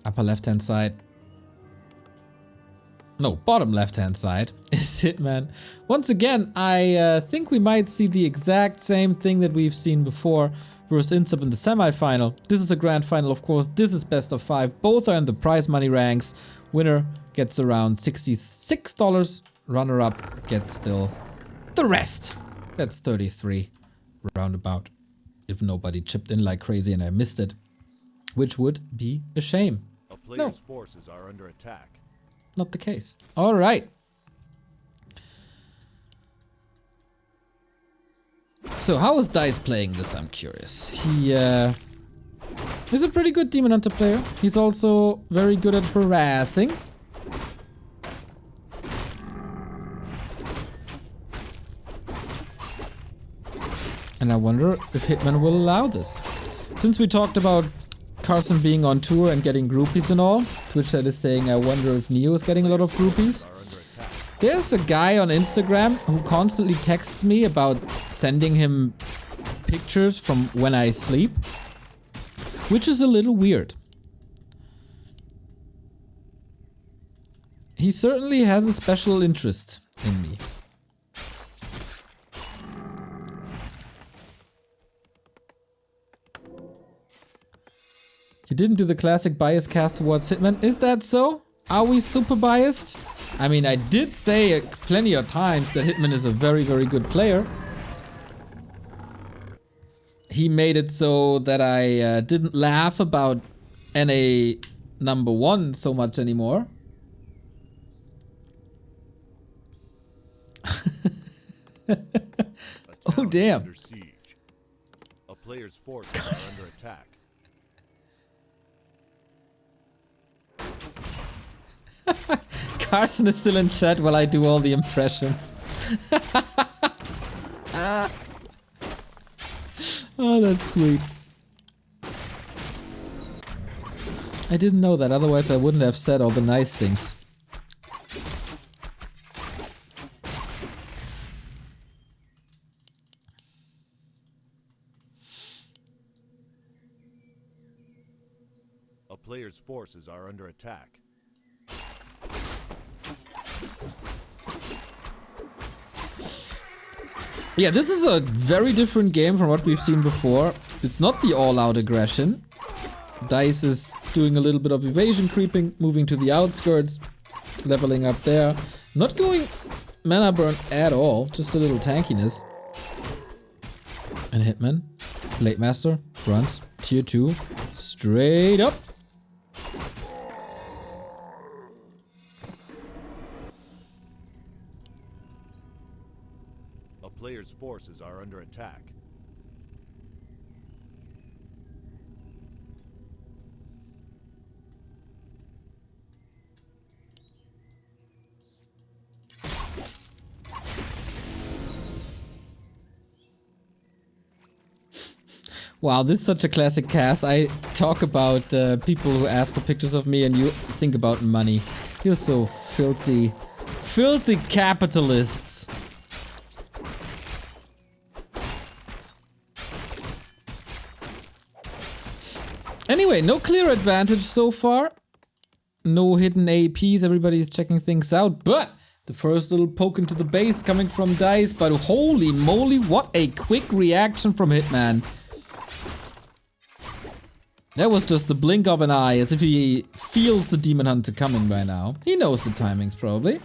Upper left-hand side. No, bottom left-hand side is Hitman. Once again, I think we might see the exact same thing that we've seen before versus Insub in the semi-final. This is a grand final, of course. This is best of 5. Both are in the prize money ranks. Winner gets around $66. Runner-up gets still the rest. That's 33 roundabout. If nobody chipped in like crazy and I missed it, which would be a shame. A player's forces are under attack. Not the case. All right. So how is Dise playing this? I'm curious. He is a pretty good Demon Hunter player. He's also very good at harassing. And I wonder if Hitman will allow this. Since we talked about Carson being on tour and getting groupies and all, Twitch chat is saying, I wonder if Neo is getting a lot of groupies. There's a guy on Instagram who constantly texts me about sending him pictures from when I sleep, which is a little weird. He certainly has a special interest in me. You didn't do the classic bias cast towards Hitman. Is that so? Are we super biased? I mean, I did say plenty of times that Hitman is a very, very good player. He made it so that I didn't laugh about NA #1 so much anymore. Oh, damn. Under siege. A player's forces are under attack. Carson is still in chat while I do all the impressions. Oh, that's sweet. I didn't know that, otherwise I wouldn't have said all the nice things. A player's forces are under attack. Yeah, this is a very different game from what we've seen before. It's not the all-out aggression. Dise is doing a little bit of evasion creeping, moving to the outskirts, leveling up there. Not going mana burn at all, just a little tankiness. And Hitman, Blade Master, runs tier 2, straight up. Player's forces are under attack. Wow, this is such a classic cast. I talk about people who ask for pictures of me and you think about money. You're so filthy, filthy capitalists. Anyway, no clear advantage so far. No hidden APs, everybody is checking things out. But the first little poke into the base coming from Dise. But holy moly, what a quick reaction from Hitman. That was just the blink of an eye, as if he feels the Demon Hunter coming by now. He knows the timings, probably.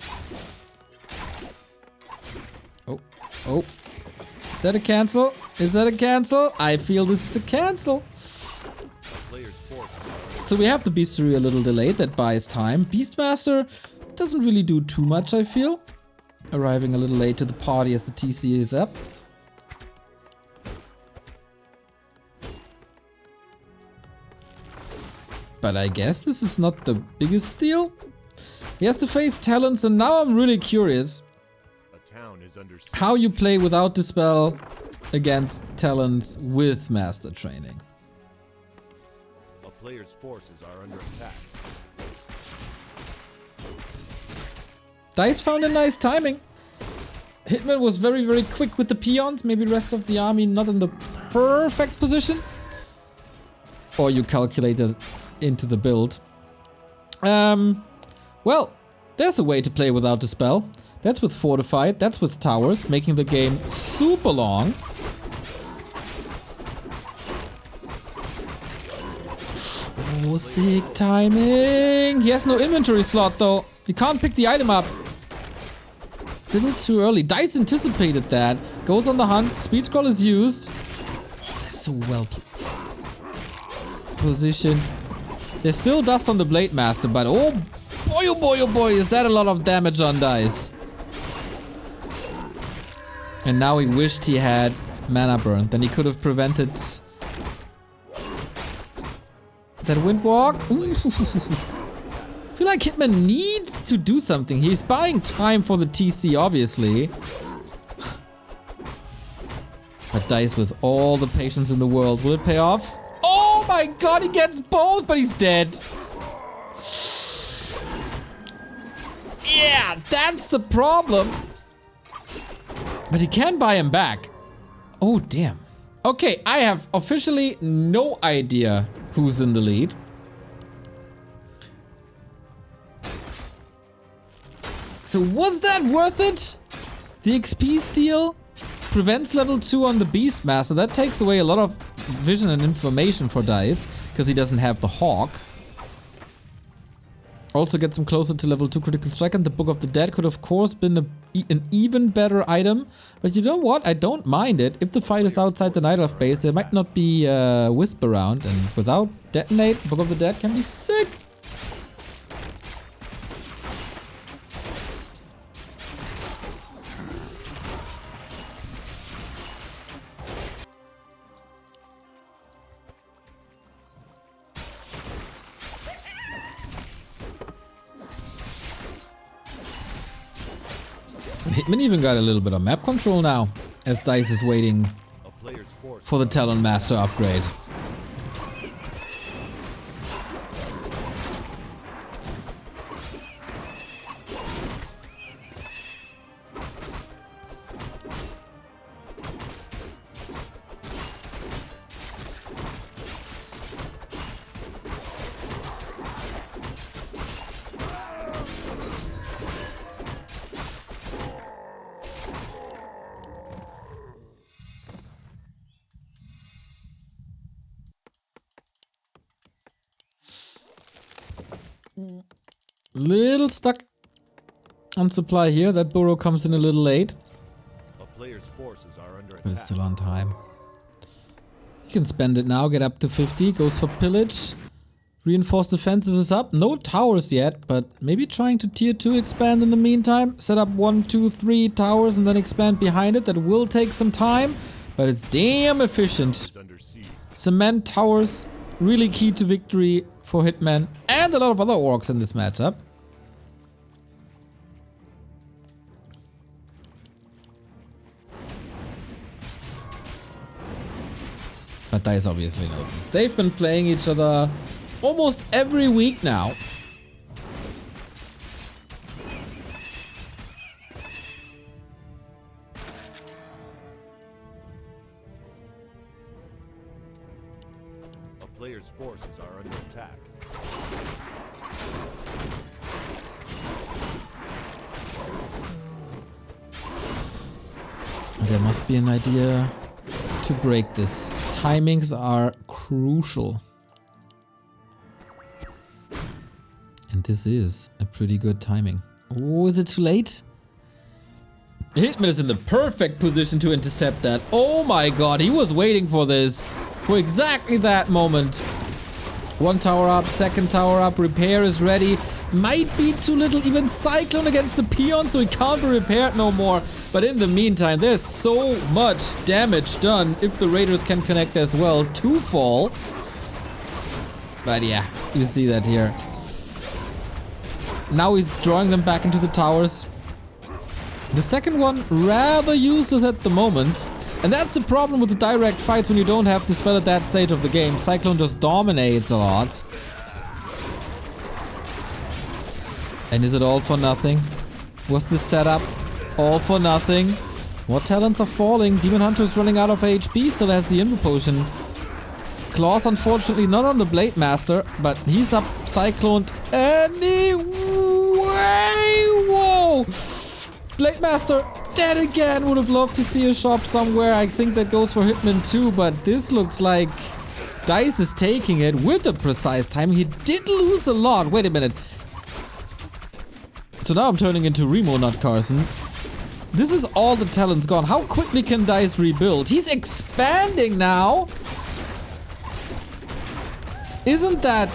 Oh, oh. Is that a cancel? Is that a cancel? I feel this is a cancel. So we have the Beastery a little delayed, that buys time. Beastmaster doesn't really do too much, I feel. Arriving a little late to the party as the TC is up. But I guess this is not the biggest steal. He has to face Talons, and now I'm really curious how you play without Dispel against Talons with Master Training. Player's forces are under attack. Dise found a nice timing. Hitman was very, very quick with the peons. Maybe the rest of the army not in the perfect position. Or you calculated into the build. Well, there's a way to play without the spell. That's with Fortified, that's with Towers, making the game super long. Oh, sick timing. He has no inventory slot though. He can't pick the item up. Little too early. Dise anticipated that. Goes on the hunt. Speed scroll is used. Oh, that's so well positioned. There's still dust on the Blade Master, but oh boy, is that a lot of damage on Dise. And now he wished he had mana burn. Then he could have prevented that Windwalk. I feel like Hitman needs to do something. He's buying time for the TC, obviously. But Dise with all the patience in the world. Will it pay off? Oh my god, he gets both, but he's dead. Yeah, that's the problem. But he can buy him back. Oh, damn. Okay, I have officially no idea who's in the lead. So was that worth it? The XP steal prevents level 2 on the Beastmaster. That takes away a lot of vision and information for Dise, because he doesn't have the Hawk. Also gets him closer to level 2 critical strike, and the Book of the Dead could of course been an even better item. But you know what? I don't mind it. If the fight is outside the Night Elf base, there might not be Wisp around, and without Detonate, Book of the Dead can be sick. Hitman even got a little bit of map control now, as Dise is waiting for the Talon Master upgrade. Little stuck on supply here. That burrow comes in a little late. A player's forces are under attack. But it's still on time. He can spend it now, get up to 50. Goes for pillage. Reinforced defenses is up. No towers yet, but maybe trying to tier 2 expand in the meantime. Set up 1, 2, 3 towers and then expand behind it. That will take some time, but it's damn efficient. Cement towers, really key to victory for Hitman, and a lot of other orcs in this matchup. But Dise obviously knows this. They've been playing each other almost every week now. A player's forces are under attack. There must be an idea to break this. Timings are crucial. And this is a pretty good timing. Oh, is it too late? Hitman is in the perfect position to intercept that. Oh my god, he was waiting for this. For exactly that moment. One tower up, second tower up, repair is ready. Might be too little, even Cyclone against the Peon, so he can't be repaired no more. But in the meantime, there's so much damage done if the Raiders can connect as well to fall. But yeah, you see that here. Now he's drawing them back into the towers. The second one, rather useless at the moment. And that's the problem with the direct fights when you don't have the spell at that stage of the game. Cyclone just dominates a lot. And is it all for nothing? Was this setup all for nothing? What talents are falling? Demon Hunter is running out of HP, still has the Invo Potion. Claws, unfortunately, not on the Blade Master, but he's up cycloned anyway. Whoa! Blade Master dead again. Would have loved to see a shop somewhere. I think that goes for Hitman too, but this looks like Dise is taking it with a precise time. He did lose a lot. Wait a minute. So now I'm turning into Remo, not Carson. This is all the talent's gone. How quickly can Dise rebuild? He's expanding now. Isn't that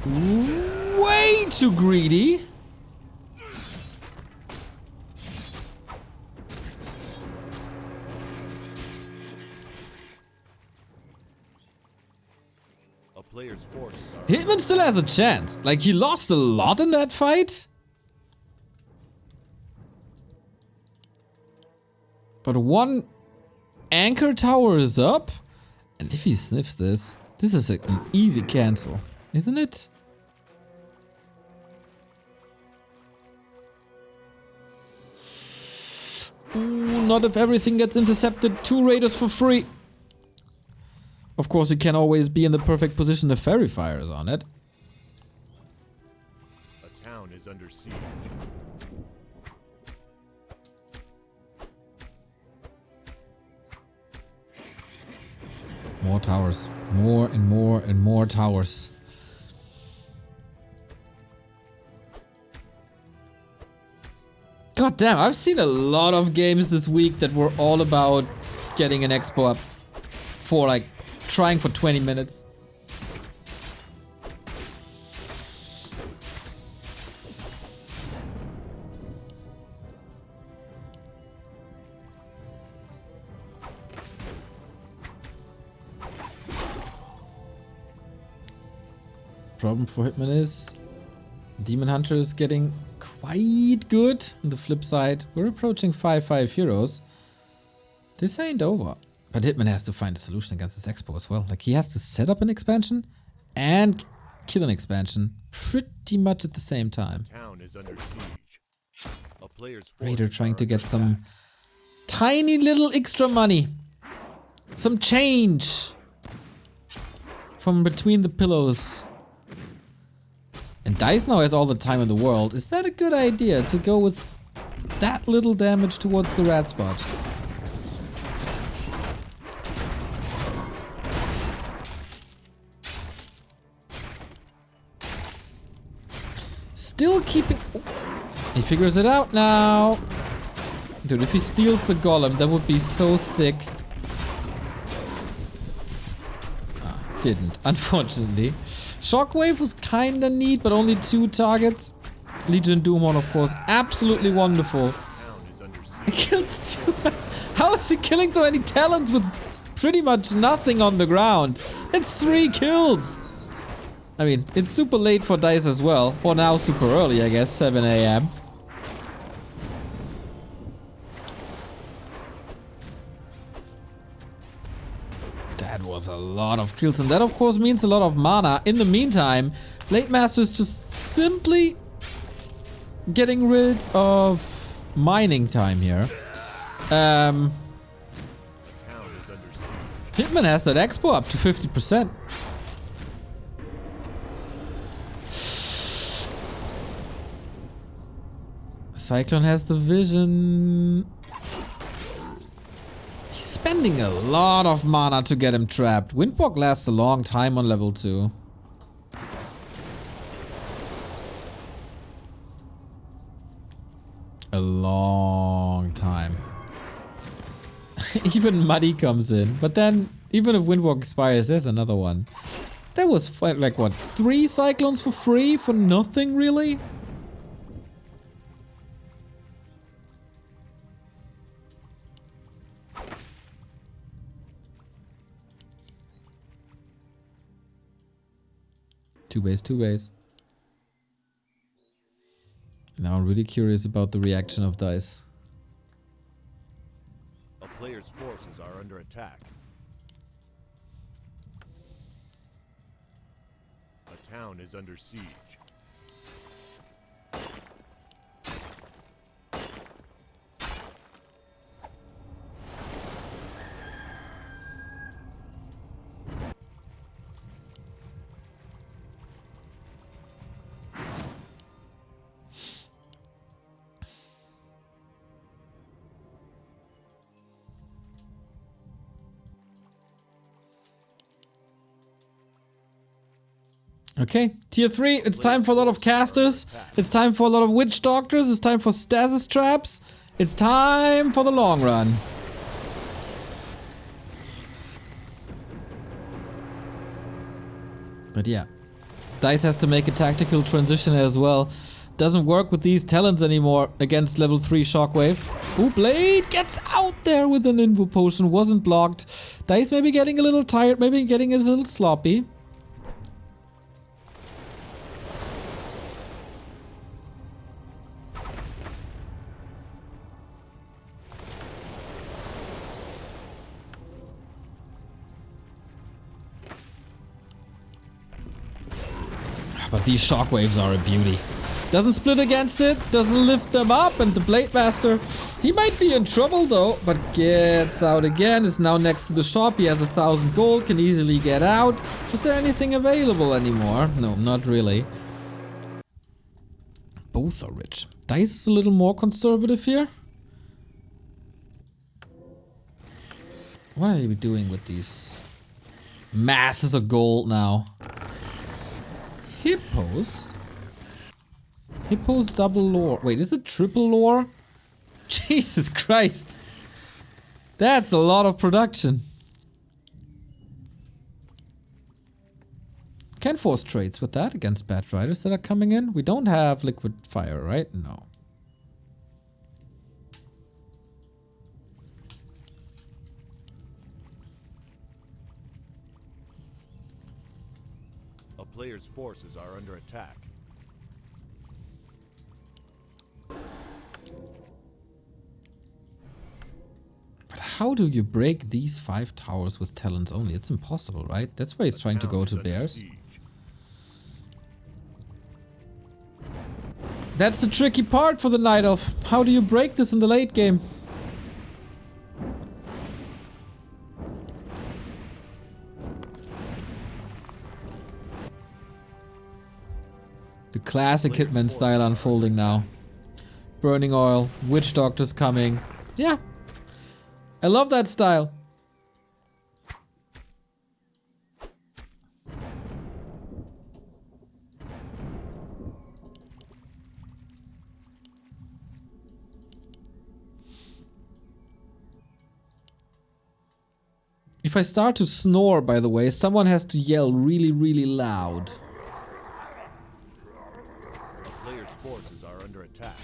way too greedy? A player's forces are Hitman still has a chance. Like, he lost a lot in that fight. But one anchor tower is up. And if he sniffs this, this is an easy cancel, isn't it? Ooh, not if everything gets intercepted. 2 raiders for free. Of course, you can always be in the perfect position if Fairy Fire is on it. a town is under siege. More towers. More and more and more towers. God damn, I've seen a lot of games this week that were all about getting an expo up for like trying for 20 minutes. Problem for Hitman is Demon Hunter is getting quite good. On the flip side, we're approaching 5-5 heroes. This ain't over. But Hitman has to find a solution against this expo as well. Like, he has to set up an expansion and kill an expansion pretty much at the same time. Town is under siege. A player's Raider forces trying are to get under some tiny little extra money. Some change from between the pillows. And Dise now has all the time in the world. Is that a good idea to go with that little damage towards the rat spot? Still keeping... He figures it out now. Dude, if he steals the golem, that would be so sick. Didn't, unfortunately. Shockwave was kinda neat, but only 2 targets. Legion Doomhorn, of course, absolutely wonderful. He kills 2. How is he killing so many talents with pretty much nothing on the ground? It's 3 kills. I mean, it's super late for Dise as well. Or now super early, I guess, 7 AM. That was a lot of kills, and that of course means a lot of mana. In the meantime, Blade Master is just simply getting rid of mining time here. Hitman has that expo up to 50%. Cyclone has the vision. He's spending a lot of mana to get him trapped. Windwalk lasts a long time on level 2. A long time. Even Muddy comes in. But then, even if Windwalk expires, there's another one. That was like what, 3 Cyclones for free for nothing really? Two base. Now I'm really curious about the reaction of Dise. A player's forces are under attack. A town is under siege. Okay, tier 3, it's time for a lot of casters. It's time for a lot of witch doctors. It's time for stasis traps. It's time for the long run. But yeah, Dise has to make a tactical transition as well. Doesn't work with these talents anymore against level 3 Shockwave. Ooh, Blade gets out there with an Invo Potion. Wasn't blocked. Dise maybe getting a little tired, maybe getting a little sloppy. But these shockwaves are a beauty. Doesn't split against it, doesn't lift them up, and the Blade Master, he might be in trouble though, but gets out again, is now next to the shop, he has 1,000 gold, can easily get out. Is there anything available anymore? No, not really. Both are rich. Dise is a little more conservative here. What are we doing with these masses of gold now? Hippos? Hippos double lore. Wait, is it triple lore? Jesus Christ. That's a lot of production. Can force trades with that against Bat Riders that are coming in. We don't have liquid fire, right? No. A player's forces are under attack. But how do you break these 5 towers with talents only? It's impossible, right? That's why he's trying to go to bears. That's the tricky part for the Night Elf. How do you break this in the late game? The classic Hitman style unfolding now. Burning oil, witch doctors coming. Yeah. I love that style. If I start to snore, by the way, someone has to yell really, really loud. The player's forces are under attack.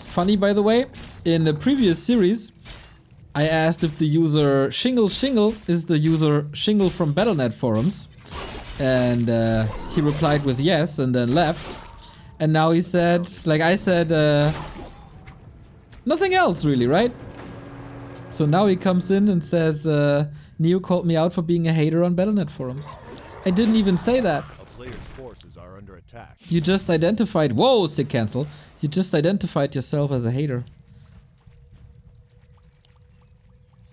Funny, by the way, in the previous series, I asked if the user Shingle is the user Shingle from Battle.net forums. And he replied with yes and then left. And now he said, like I said, nothing else really, right? So now he comes in and says, Neo called me out for being a hater on Battle.net forums. I didn't even say that. A player's forces are under attack. You just identified, whoa, sick cancel. You just identified yourself as a hater.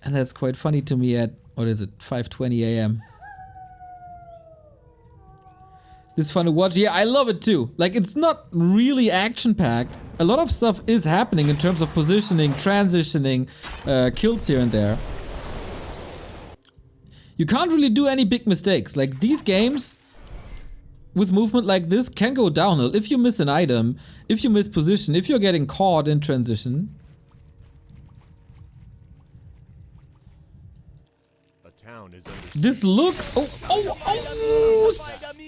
And that's quite funny to me at, what is it, 5:20 AM. This fun to watch. Yeah, I love it too. Like, it's not really action-packed. A lot of stuff is happening in terms of positioning, transitioning, kills here and there. You can't really do any big mistakes. Like, these games with movement like this can go downhill. If you miss an item, if you miss position, if you're getting caught in transition. A town is under This looks... Oh!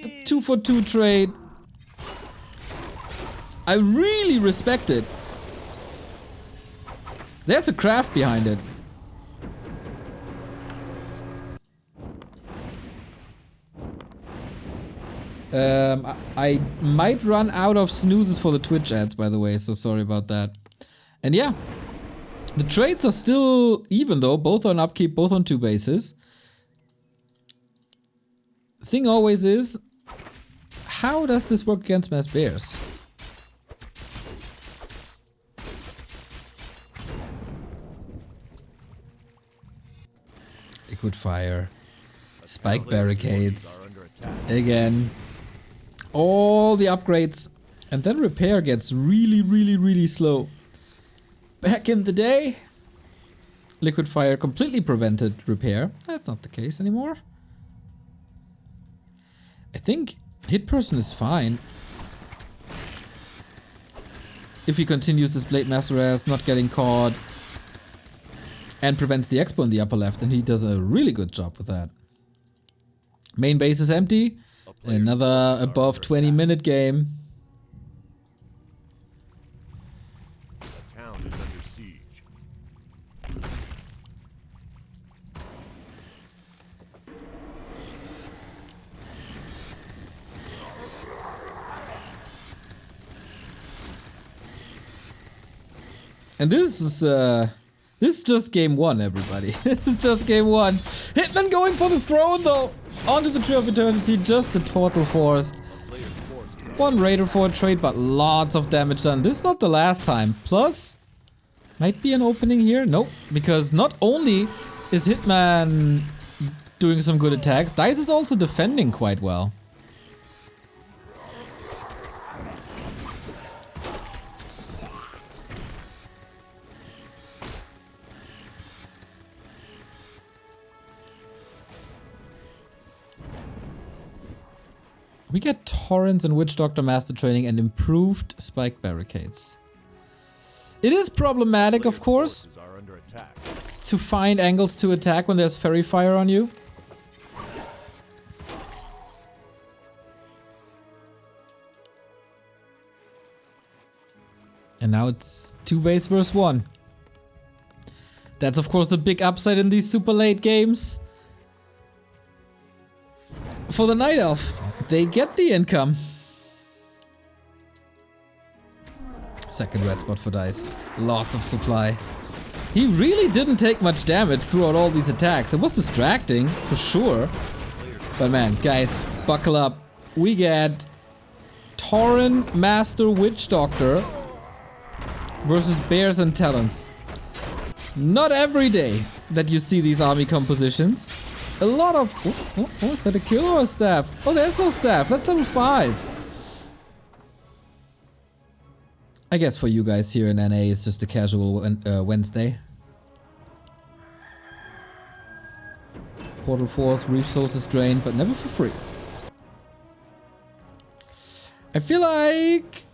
The 2-for-2 trade. I really respect it. There's a craft behind it. I might run out of snoozes for the Twitch ads, by the way, so sorry about that. And yeah, the trades are still even though, both on upkeep, both on 2 bases. The thing always is, how does this work against mass bears? Liquid fire, spike barricades, again, all the upgrades, and then repair gets really slow. Back in the day, liquid fire completely prevented repair. That's not the case anymore. I think hit person is fine. If he continues this Blade Master as not getting caught and prevents the expo in the upper left, and he does a really good job with that. Main base is empty. Another above 20-minute game. The town is under siege. And this is just game one, everybody. This is just game one. Hitman going for the throne though. Onto the Tree of Eternity, just a total forced. One Raider for a trade, but lots of damage done. This is not the last time. Plus, might be an opening here. Nope, because not only is Hitman doing some good attacks, Dise is also defending quite well. We get Torrents and Witch Doctor Master Training and improved spike barricades. It is problematic, of course, to find angles to attack when there's Fairy Fire on you. And now it's 2 base versus 1. That's of course the big upside in these super late games. For the Night Elf, they get the income. Second red spot for Dise. Lots of supply. He really didn't take much damage throughout all these attacks. It was distracting, for sure. But man, guys, buckle up. We get Torrent Master Witch Doctor versus Bears and Talons. Not every day that you see these army compositions. A lot of... Oh, is that a kill or a staff? Oh, there's no staff. That's level 5. I guess for you guys here in NA, it's just a casual Wednesday. Portal Force, Resources drained, but never for free. I feel like...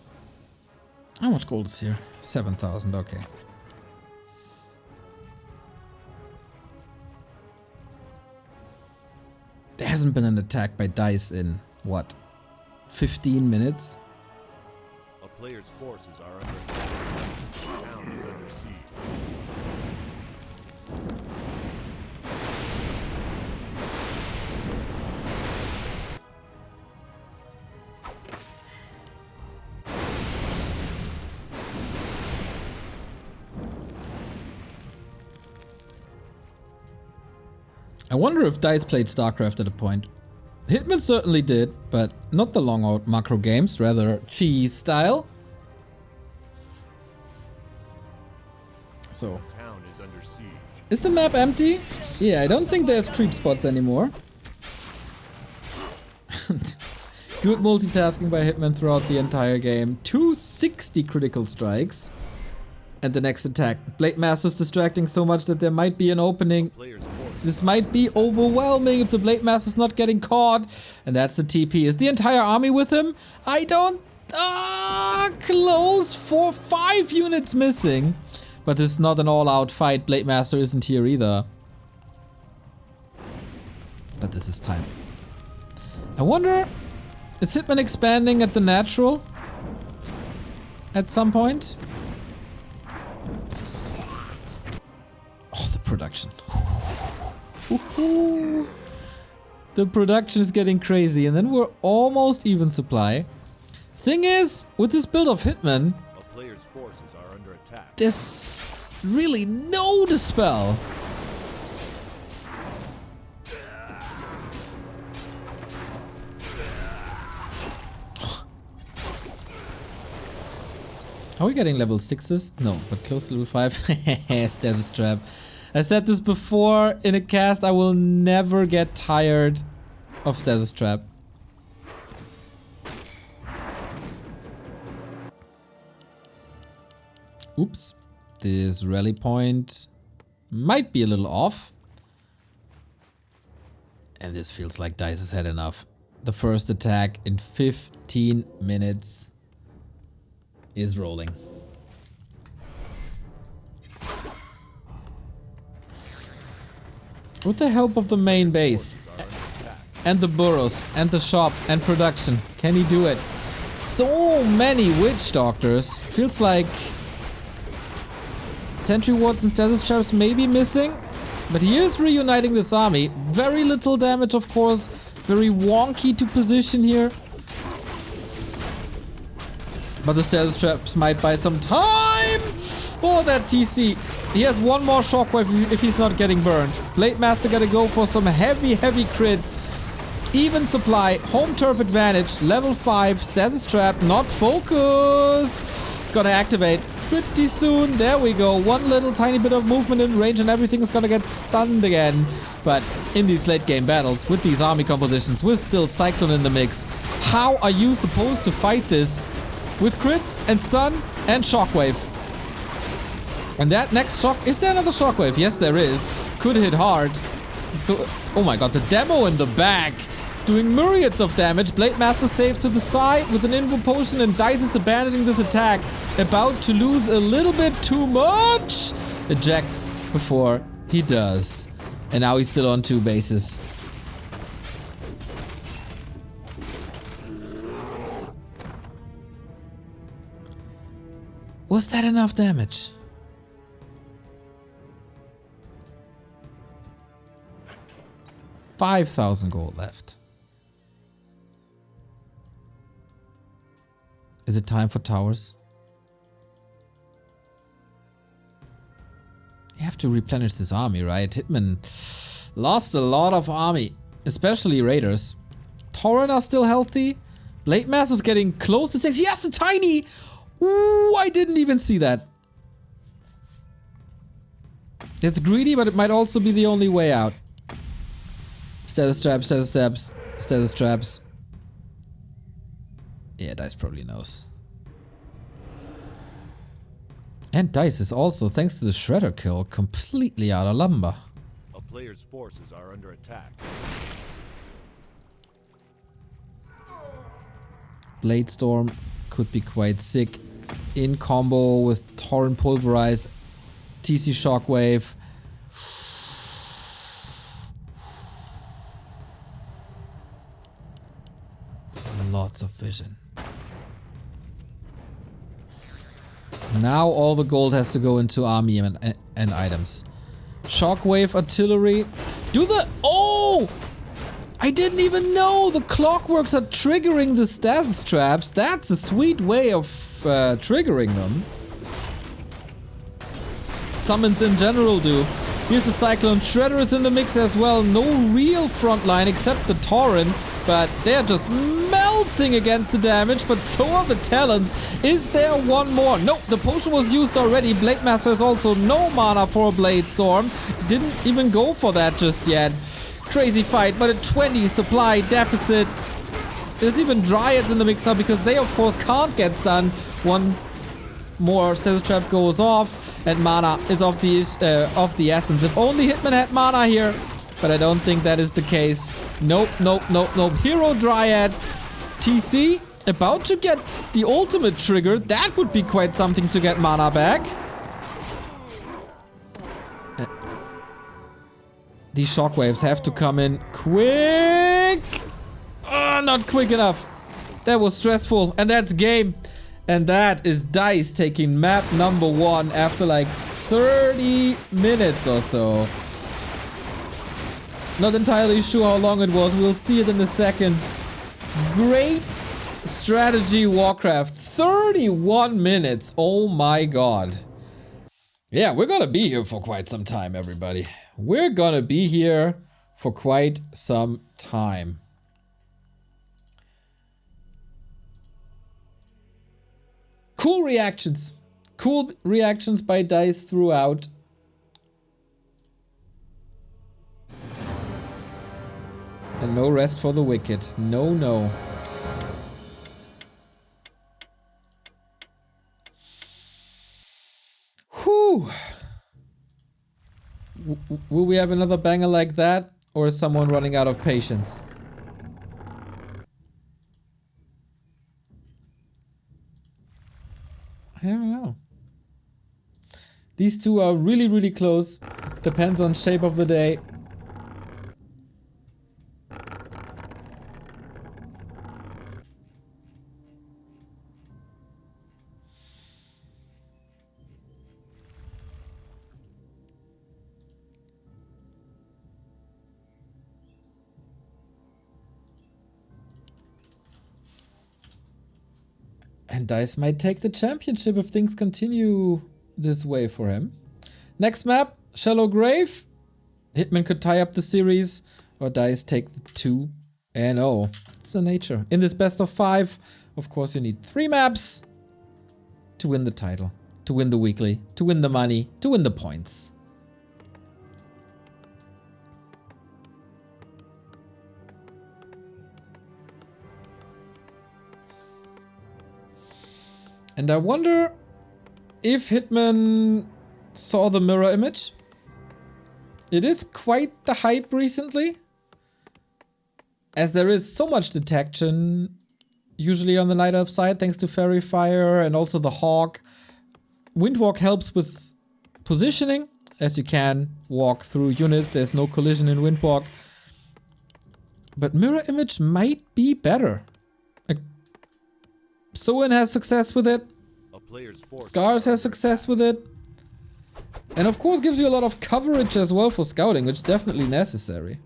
How much gold is here? 7,000, okay. There hasn't been an attack by Dise in, what, 15 minutes? A player's forces are under attack. The town is under siege. I wonder if Dise played StarCraft at a point. Hitman certainly did, but not the long out macro games, rather cheese style. So, The town is under siege. is the map empty? Yeah, I don't think there's creep spots anymore. Good multitasking by Hitman throughout the entire game. 260 critical strikes. And the next attack. Blade Master's distracting so much that there might be an opening. This might be overwhelming if the Blade Master's not getting caught. And that's the TP. Is the entire army with him? I don't... close. 5 units missing. But this is not an all-out fight. Blade Master isn't here either. But this is time. I wonder... Is Hitman expanding at the natural? At some point? Oh, the production. Woohoo. The production is getting crazy, and then we're almost even supply. Thing is, with this build of Hitman, A player's forces are under attack. there's really no dispel. Are we getting level 6s? No, but close to level 5. Status trap. I said this before in a cast, I will never get tired of status trap. Oops. This rally point might be a little off. And this feels like Dise has had enough. The first attack in 15 minutes is rolling. With the help of the main base and the burrows and the shop and production, can he do it? So many witch doctors. Feels like sentry wards and status traps may be missing, but he is reuniting this army. Very little damage, of course. Very wonky to position here. But the status traps might buy some time. Oh, that TC. He has one more shockwave if he's not getting burned. Blade Master gotta go for some heavy crits. Even supply, home turf advantage, level 5, stasis trap, not focused. It's gonna activate pretty soon. There we go. One little tiny bit of movement in range and everything is gonna get stunned again. But in these late game battles, with these army compositions, with still Cyclone in the mix, how are you supposed to fight this? With crits and stun and shockwave. And that next shock, is there another shockwave? Yes, there is. Could hit hard. Oh my god, the demo in the back. Doing myriads of damage. Blade Master saved to the side with an invo potion, and Dise is abandoning this attack. About to lose a little bit too much. Ejects before he does. And now he's still on 2 bases. Was that enough damage? $5,000 gold left. Is it time for towers? You have to replenish this army, right? Hitman lost a lot of army, especially raiders. Tauren are still healthy. Blade Master's getting close to 6. Yes, a tiny! Ooh, I didn't even see that. It's greedy, but it might also be the only way out. Status traps, status traps, status traps. Yeah, Dise probably knows. And Dise is also, thanks to the Shredder kill, completely out of lumber. A player's forces are under attack. Blade Storm could be quite sick. In combo with Tauren Pulverize, TC Shockwave. Lots of vision. Now all the gold has to go into army and items. Shockwave artillery. Do the... Oh! I didn't even know the clockworks are triggering the stasis traps. That's a sweet way of triggering them. Summons in general do. Here's the Cyclone. Shredder is in the mix as well. No real front line except the Tauren, but they're just melting against the damage, but so are the Talons. Is there one more? Nope, the potion was used already. Blade Master has also no mana for a Blade Storm. Didn't even go for that just yet. Crazy fight, but a 20 supply deficit. There's even Dryads in the mix now because they of course can't get stunned. One more status trap goes off and mana is of the essence. If only Hitman had mana here, but I don't think that is the case. Nope, nope, nope, nope. Hero Dryad. TC about to get the ultimate trigger. That would be quite something to get mana back. These shockwaves have to come in quick. Not quick enough. That was stressful. And that's game. And that is Dise taking map number 1 after like 30 minutes or so. Not entirely sure how long it was. We'll see it in a second. Great strategy, Warcraft. 31 minutes. Oh my god. Yeah, we're gonna be here for quite some time, everybody. We're gonna be here for quite some time. Cool reactions. Cool reactions by Dise throughout. And no rest for the wicked. No, no. Whew. Will we have another banger like that? Or is someone running out of patience? I don't know. These two are really, really close. Depends on shape of the day. And Dise might take the championship if things continue this way for him. Next map, Shallow Grave. Hitman could tie up the series, or Dise take the 2-0. It's the nature. In this best of 5, of course you need 3 maps to win the title, to win the weekly, to win the money, to win the points. And I wonder if Hitman saw the mirror image. It is quite the hype recently, as there is so much detection usually on the Night Elf side thanks to Fairy Fire and also the Hawk. Windwalk helps with positioning, as you can walk through units. There's no collision in Windwalk. But mirror image might be better. Soin has success with it. Scars has success with it. And of course gives you a lot of coverage as well for scouting, which is definitely necessary.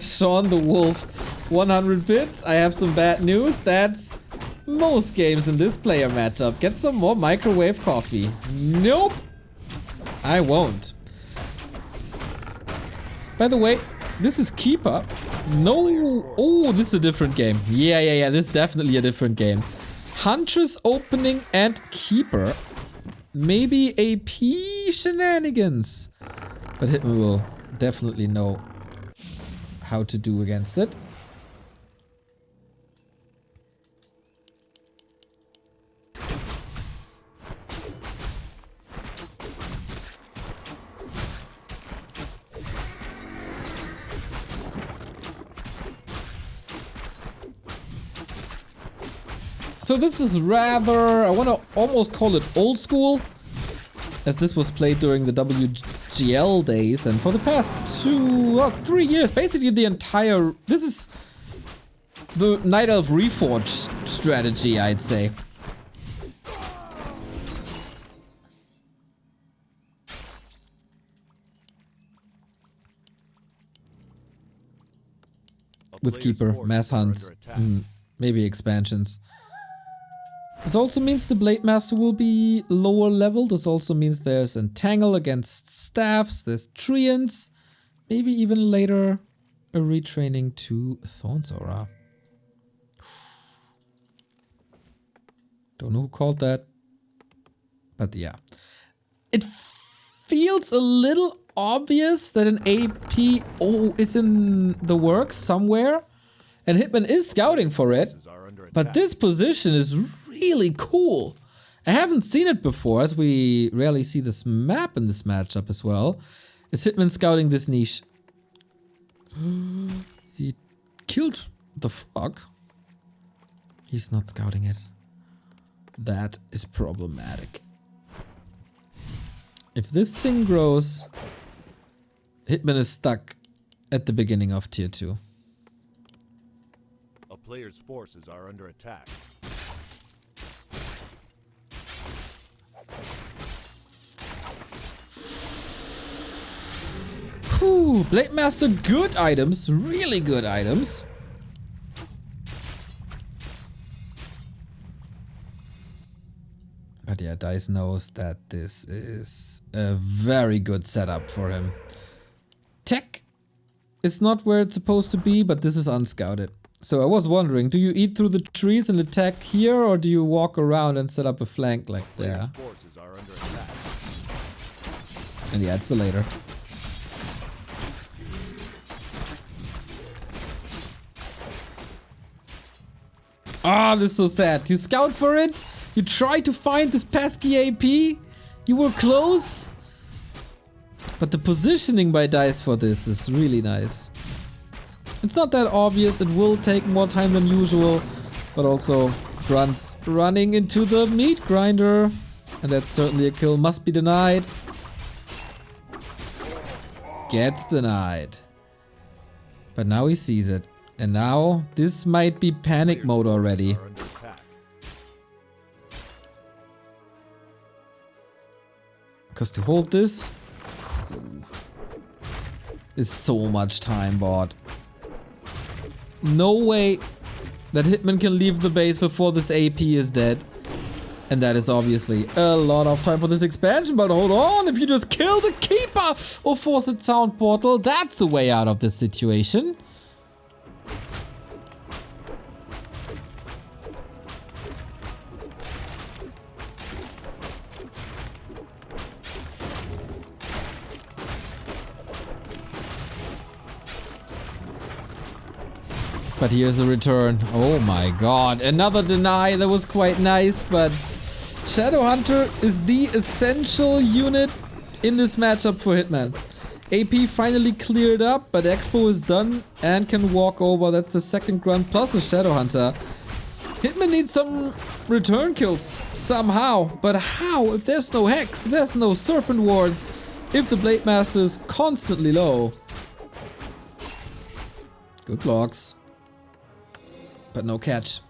Sean the Wolf, 100 bits. I have some bad news. That's most games in this player matchup. Get some more microwave coffee. Nope. I won't. By the way, this is Keeper. No. Oh, this is a different game. Yeah. This is definitely a different game. Huntress opening and Keeper. Maybe AP shenanigans. But Hitman will definitely know how to do against it. So this is rather, I want to almost call it old school, as this was played during the WGL days, and for the past 3 years, basically the entire, this is the Night Elf Reforged strategy, I'd say. With Keeper, mass hunts, maybe expansions. This also means the Blade Master will be lower level. This also means there's Entangle against staffs, there's Treants, maybe even later a retraining to Thorn's Aura. Don't know who called that, but yeah. It feels a little obvious that an AP is in the works somewhere, and Hitman is scouting for it. But this position is really cool. I haven't seen it before, as we rarely see this map in this matchup as well. Is Hitman scouting this niche? He killed the frog. He's not scouting it. That is problematic. If this thing grows, Hitman is stuck at the beginning of tier 2. Players' forces are under attack. Whew, Blade Master, good items, really good items. But yeah, Dise knows that this is a very good setup for him. Tech is not where it's supposed to be, but this is unscouted. So I was wondering, do you eat through the trees and attack here, or do you walk around and set up a flank like there? And yeah, it's the later. Ah, this is so sad. You scout for it, You tried to find this pesky AP. You were close. But the positioning by Dise for this is really nice. It's not that obvious. It will take more time than usual. But also, Grunts running into the meat grinder. And that's certainly a kill. Must be denied. Gets denied. But now he sees it. And now this might be panic mode already. Because to hold this is so much time bought. No way that Hitman can leave the base before this AP is dead. And that is obviously a lot of time for this expansion, but hold on, if you just kill the Keeper or force the sound portal, that's a way out of this situation. But here's the return. Oh my god. Another deny. That was quite nice, but Shadowhunter is the essential unit in this matchup for Hitman. AP finally cleared up, but Expo is done and can walk over. That's the second grunt plus a Shadowhunter. Hitman needs some return kills somehow. But how if there's no Hex, if there's no Serpent Wards, if the Blade Master is constantly low? Good blocks. But no catch.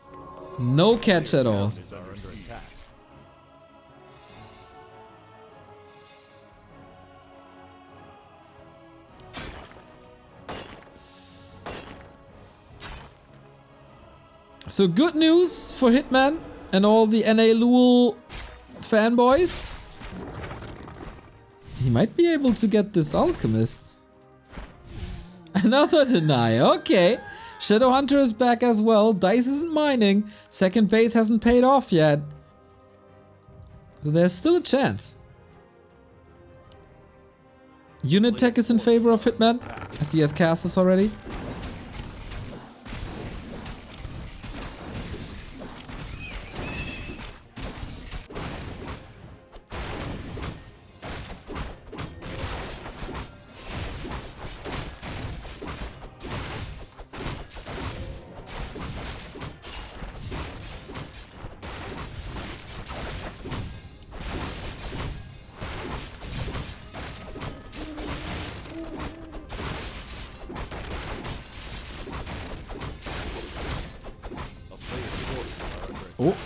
No catch at all. So good news for Hitman and all the NA LUL fanboys. He might be able to get this Alchemist. Another deny, okay. Shadowhunter is back as well. Dise isn't mining. Second base hasn't paid off yet. So there's still a chance. Unit tech is in favor of Hitman, as he has casters already.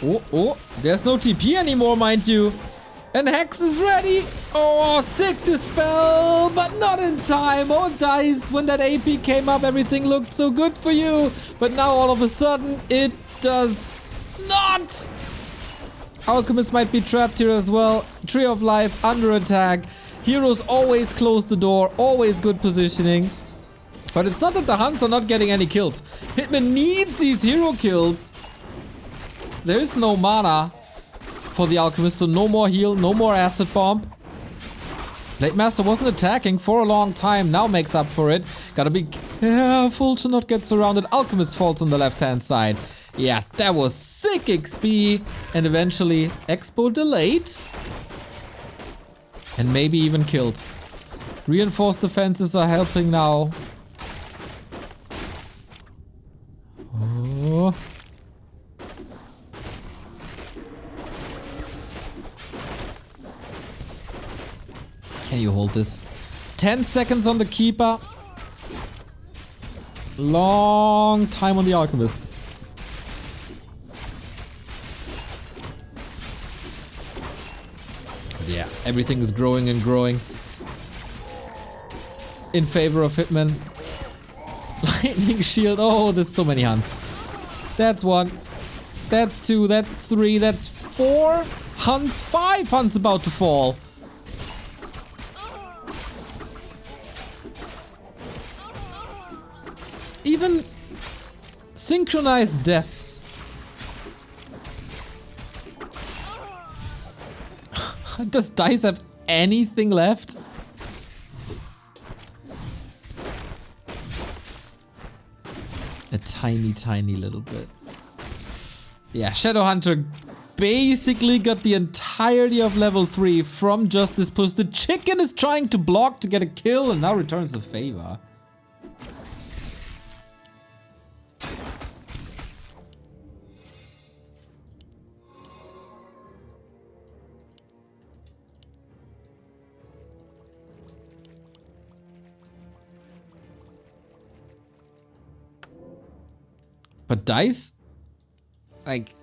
Oh, there's no TP anymore, mind you. And Hex is ready. Oh, sick dispel, but not in time. Oh, Dise, when that AP came up, everything looked so good for you. But now all of a sudden, it does not. Alchemist might be trapped here as well. Tree of Life under attack. Heroes always close the door, always good positioning. But it's not that the Hunts are not getting any kills. Hitman needs these hero kills. There is no mana for the Alchemist, so no more heal, no more acid bomb. Blade Master wasn't attacking for a long time, now makes up for it. Gotta be careful to not get surrounded. Alchemist falls on the left-hand side. Yeah, that was sick XP. And eventually, Expo delayed. And maybe even killed. Reinforced defenses are helping now. Oh. Can you hold this? 10 seconds on the Keeper. Long time on the Alchemist. But yeah, everything is growing and growing. In favor of Hitman. Lightning Shield. Oh, there's so many Hunts. That's one. That's two. That's three. That's four Hunts. 5 Hunts about to fall. Even synchronized deaths. Does Dise have anything left? A tiny little bit. Yeah, Shadowhunter basically got the entirety of level 3 from just this push. The chicken is trying to block to get a kill and now returns the favor. But Dise, like,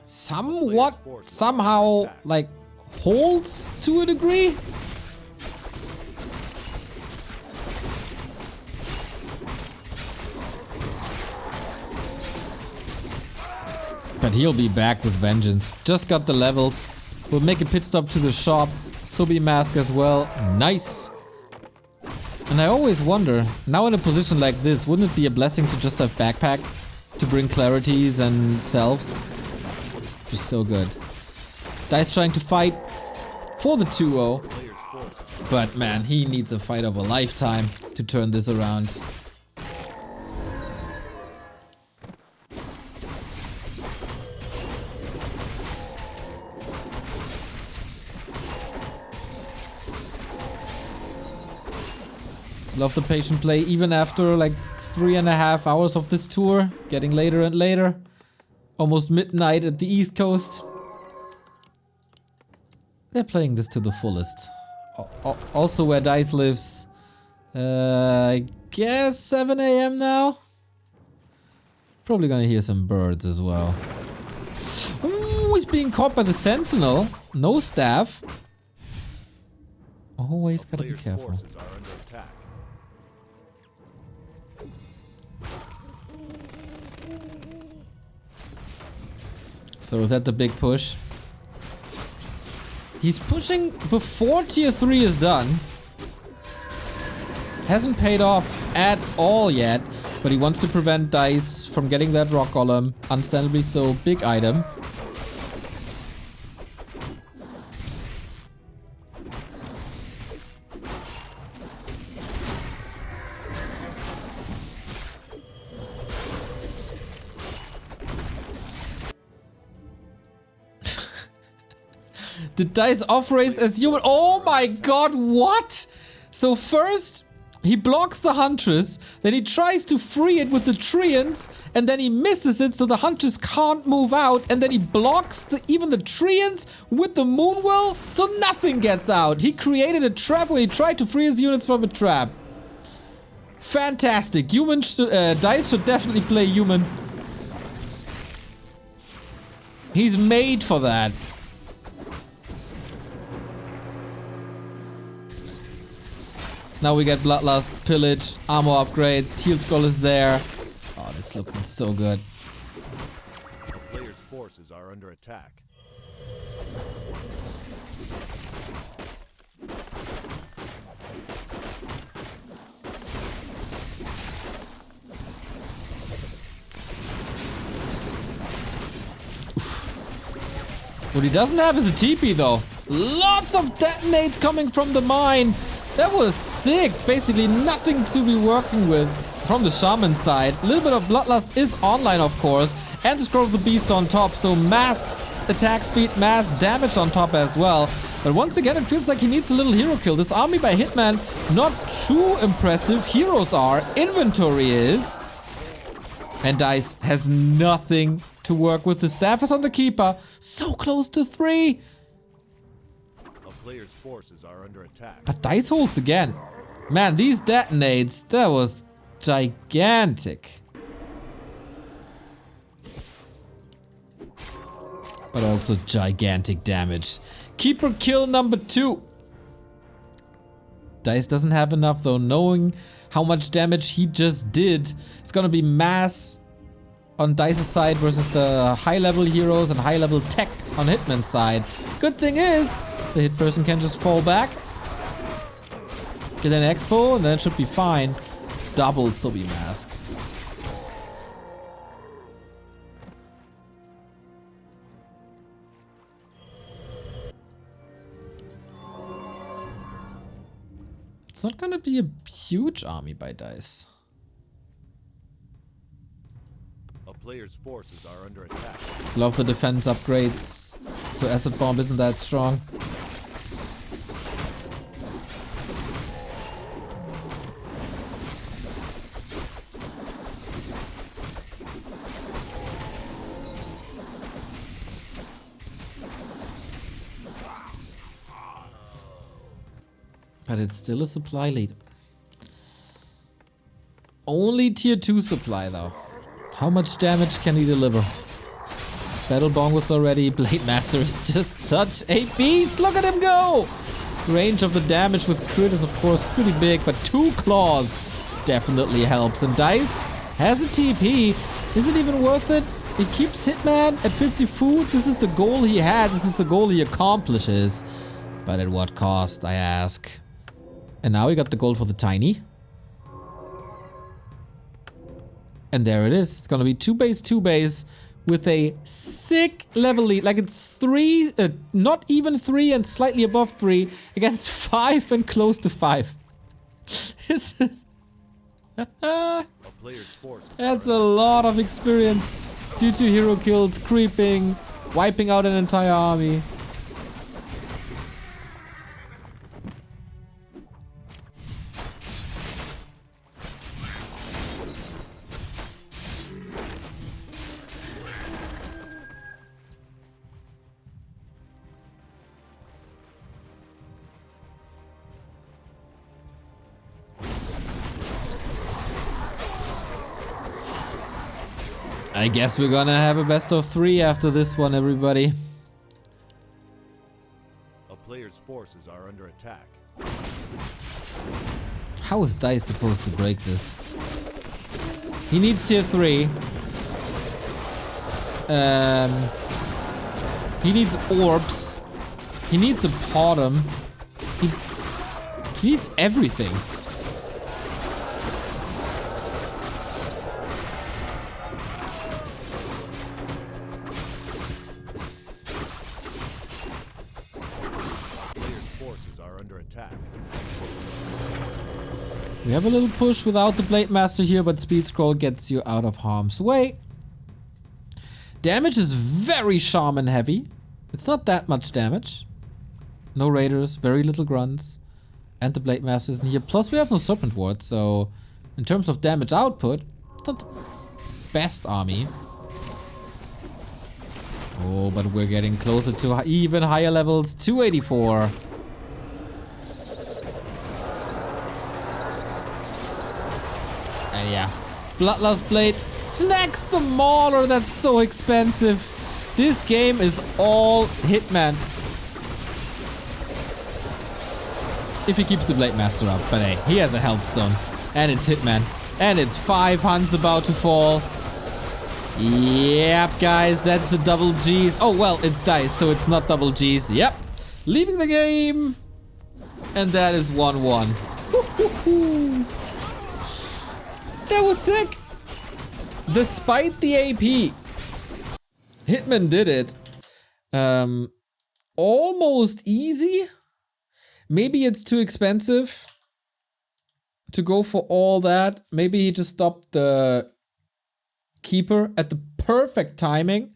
somewhat, somehow, like, holds to a degree. But he'll be back with vengeance. Just got the levels. We'll make a pit stop to the shop. Subi mask as well. Nice. And I always wonder, now in a position like this, wouldn't it be a blessing to just have backpack? To bring clarities and selves. Just so good. Dise trying to fight for the 2-0. But man, he needs a fight of a lifetime to turn this around. Love the patient play even after like 3.5 hours of this tour, getting later and later. Almost midnight at the East Coast. They're playing this to the fullest. Also where Dise lives. I guess 7 AM now? Probably gonna hear some birds as well. Ooh, he's being caught by the Sentinel. No staff. Always gotta be careful. So is that the big push? He's pushing before tier 3 is done. Hasn't paid off at all yet, but he wants to prevent Dise from getting that rock golem. Understandably so, big item. The Dise off race as human. Oh my god, what? So first, he blocks the Huntress, then he tries to free it with the Treants, and then he misses it so the Huntress can't move out, and then he blocks even the Treants with the Moonwell, so nothing gets out. He created a trap where he tried to free his units from a trap. Fantastic. Dise should definitely play human. He's made for that. Now we get Bloodlust, Pillage, Armor upgrades, Heal Scroll is there. Oh, this looks so good. The player's forces are under attack. What he doesn't have is a TP though. Lots of detonates coming from the mine. That was sick. Basically nothing to be working with from the Shaman side. A little bit of Bloodlust is online, of course. And the Scroll of the Beast on top. So mass attack speed, mass damage on top as well. But once again, it feels like he needs a little hero kill. This army by Hitman, not too impressive. Heroes are. Inventory is. And Dise has nothing to work with. The staff is on the Keeper. So close to 3. Player's forces are under attack. But Dise holds again. Man, these detonates, that was gigantic. But also gigantic damage. Keeper kill number 2. Dise doesn't have enough though. Knowing how much damage he just did, it's gonna be mass on Dice's side versus the high level heroes and high level tech on Hitman's side. Good thing is, the hit person can just fall back, get an expo, and then it should be fine. Double Subi mask. It's not gonna be a huge army by Dise. player's forces are under attack. Love the defense upgrades. So acid bomb isn't that strong. But it's still a supply lead. Only tier 2 supply though. How much damage can he deliver? Battle Bong was already. Blade Master is just such a beast. Look at him go! Range of the damage with crit is of course pretty big, but 2 claws definitely helps. And Dise has a TP. Is it even worth it? He keeps Hitman at 50 food. This is the goal he had. This is the goal he accomplishes. But at what cost, I ask? And now we got the gold for the tiny. And there it is. It's gonna be 2 base with a sick level lead. Like it's 3, not even 3 and slightly above 3 against 5 and close to 5. That's a lot of experience due to hero kills, creeping, wiping out an entire army. I guess we're gonna have a best of 3 after this one, everybody. A player's forces are under attack. How is Dise supposed to break this? He needs tier 3. He needs orbs. He needs a bottom. He needs everything. We have a little push without the Blade Master here, but Speed Scroll gets you out of harm's way. Damage is very Shaman heavy. It's not that much damage. No Raiders, very little Grunts. And the Blade Master isn't here. Plus we have no Serpent Ward, so in terms of damage output, it's not the best army. Oh, but we're getting closer to even higher levels. 284. And yeah, Bloodlust Blade snacks the Mauler. That's so expensive. This game is all Hitman. If he keeps the Blade Master up. But hey, he has a health stone. And it's Hitman. And it's 5 Huns about to fall. Yep, guys, that's the double G's. Oh, well, it's Dise, so it's not double G's. Yep. Leaving the game. And that is 1-1. That was sick. Despite the AP. Hitman did it. Almost easy. Maybe it's too expensive to go for all that. Maybe he just stopped the Keeper at the perfect timing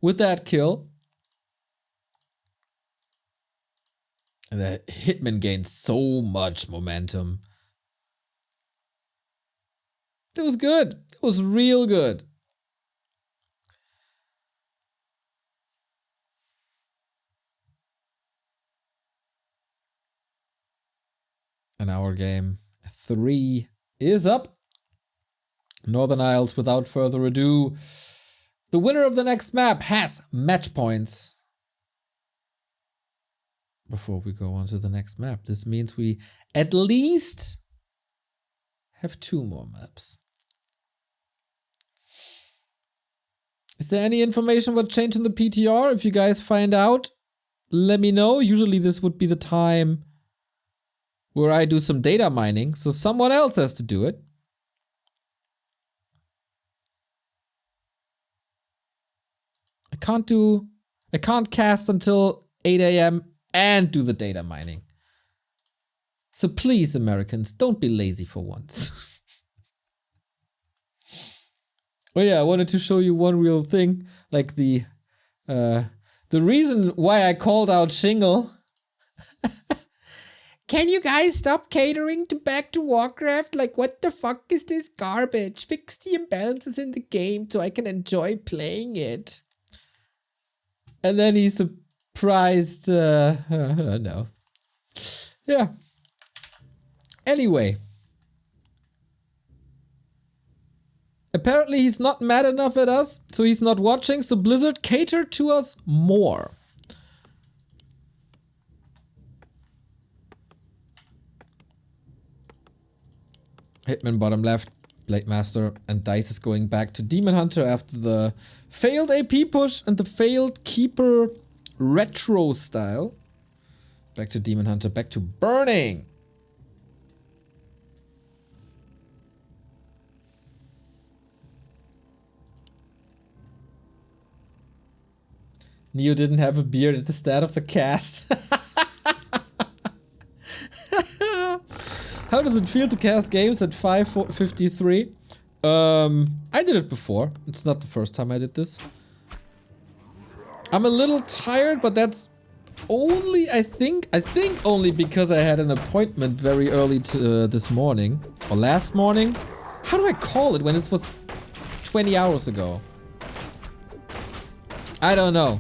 with that kill. And the Hitman gained so much momentum. It was good. It was real good. And our game 3 is up. Northern Isles, without further ado. The winner of the next map has match points. Before we go on to the next map, this means we at least have 2 more maps. Is there any information what changed in the PTR? If you guys find out, let me know. Usually this would be the time where I do some data mining, so someone else has to do it. I can't cast until 8 AM and do the data mining. So please, Americans, don't be lazy for once. Oh yeah, I wanted to show you one real thing. Like the reason why I called out Shingle. Can you guys stop catering to back to Warcraft? Like, what the fuck is this garbage? Fix the imbalances in the game so I can enjoy playing it. And then he's surprised, no. Yeah. Anyway. Apparently he's not mad enough at us, so he's not watching, so Blizzard catered to us more. Hitman bottom left, Blade Master, and Dise is going back to Demon Hunter after the failed AP push and the failed Keeper retro style. Back to Demon Hunter, back to burning. Neo didn't have a beard at the start of the cast. How does it feel to cast games at 5:53? I did it before. It's not the first time I did this. I'm a little tired, but that's only, I think only because I had an appointment very early this morning. Or last morning? How do I call it when it was 20 hours ago? I don't know.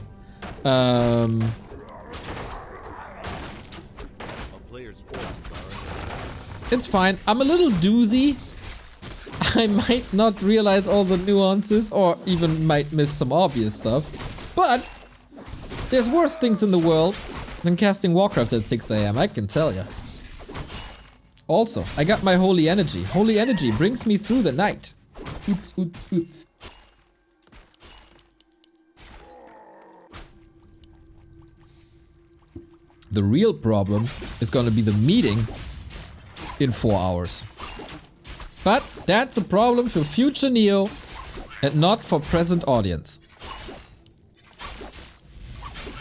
It's fine. I'm a little doozy. I might not realize all the nuances or even might miss some obvious stuff. But there's worse things in the world than casting Warcraft at 6 AM, I can tell ya. Also, I got my holy energy. Holy energy brings me through the night. Oots, oots, oots. The real problem is gonna be the meeting in 4 hours. But that's a problem for future Neo and not for present audience.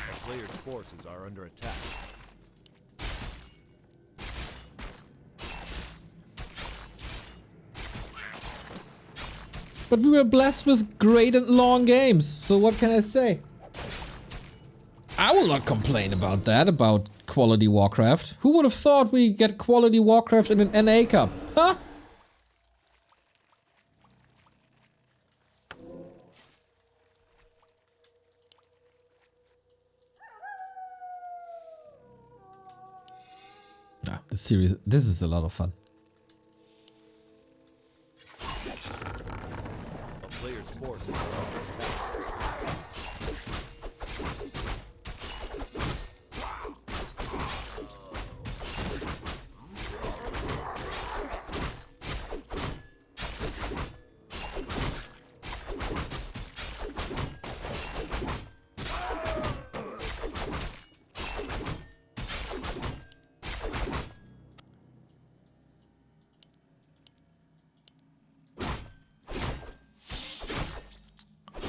The player's forces are under attack. But we were blessed with great and long games, so what can I say? I will not complain about that, about quality Warcraft. Who would have thought we get quality Warcraft in an NA Cup? Huh? Ah, this series, this is a lot of fun. A player's forces are under attack.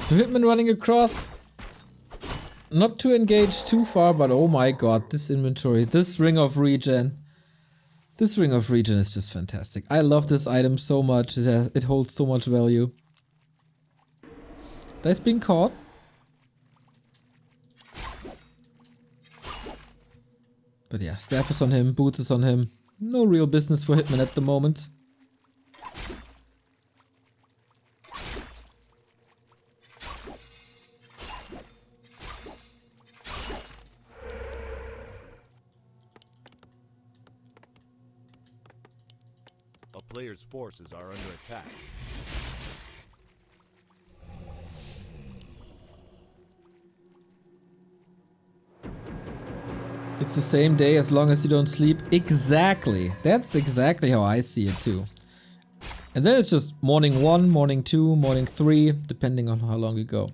So Hitman running across. Not to engage too far, but oh my god, this inventory, this ring of regen. This ring of regen is just fantastic. I love this item so much. It holds so much value. That's being caught. But yeah, staff is on him, boots is on him. No real business for Hitman at the moment. A player's forces are under attack. It's the same day as long as you don't sleep. Exactly. That's exactly how I see it too. And then it's just morning 1, morning 2, morning 3, depending on how long you go.